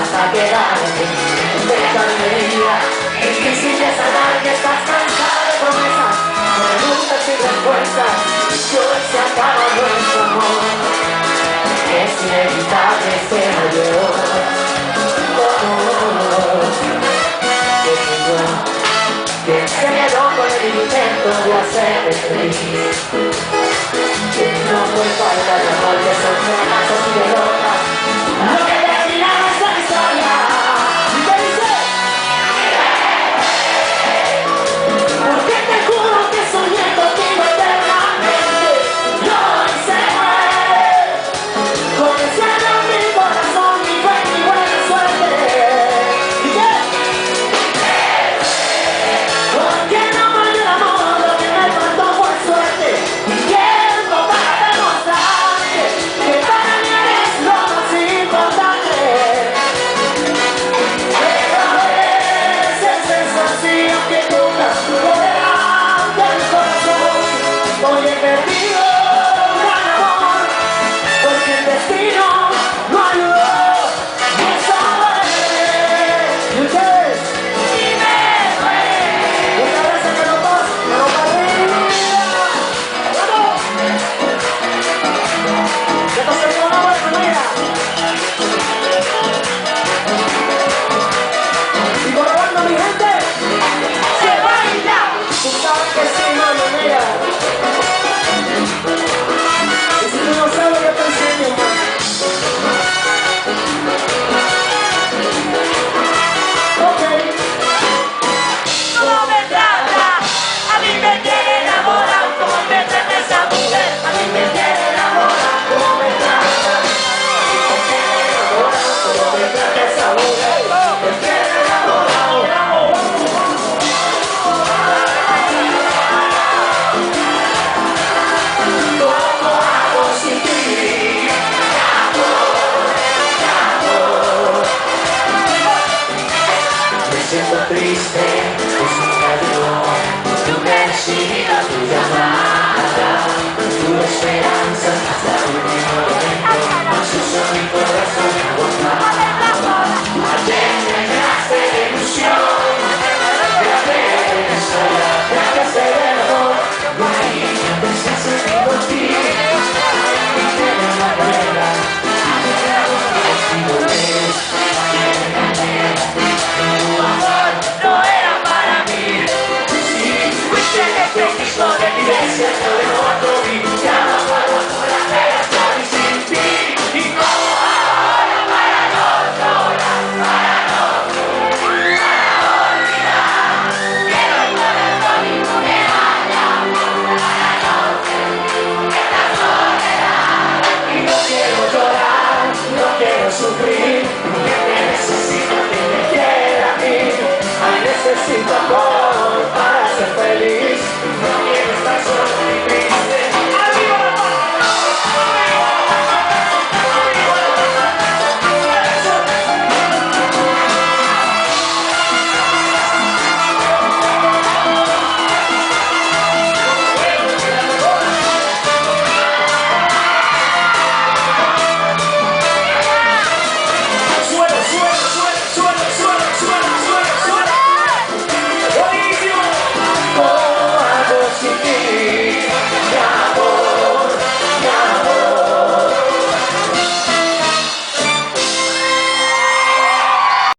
vas a quedarte. Déjame vida, es difícil de sanar que estás cansada de promesas, preguntas y respuestas, yo se acaba nuestro amor. Es inevitable ser mayor. Que se quedó con el intento de hacerte feliz. Que no fue falta de amor, que son fracasos y derrotas lo que terminaron esta historia. ¿Y qué dice? Porque te juro que soñé contigo eternamente. Yo hice muere. Comenzaron mi corazón y fue mi buena suerte. ¿Y qué? Porque no fue el amor lo que me faltó por suerte. Y tiempo para demostrarte que para mí eres lo más importante. Pero esa sensación que nunca superar de mi corazón. Hoy he perdido un gran amor, porque el destino no ayudó. Y eso duele. ¿Y ustedes? Y me duele. Muchas gracias, que no pasa, que no pasa. ¡Vamos! Ya pasó con la buena manera. Y probando mi gente, se baila. Tú sabes que sí, mami, mira. Y si tú no sabes, yo te enseño, man. Ok. ¿Cómo me trata? A mí me tiene enamorado. ¿Cómo me trata esa mujer? A mí me tiene enamorado, cómo me trata. Me tiene enamorado, cómo me trata esa mujer. Me tiene enamorado. ¿Cómo hago sin ti? Me siento triste, es un cayó. No he recibido tu llamada, tu esperanza hasta el último momento. Ansioso mi corazón agotado. Ayer me llenaste de ilusión, de sola, gracias del amor. Y ahí empecé a sentir por ti. Y te doy la prueba, contigo ves, Tu amor no era para mí. si fuiste el mismo de mi deseo.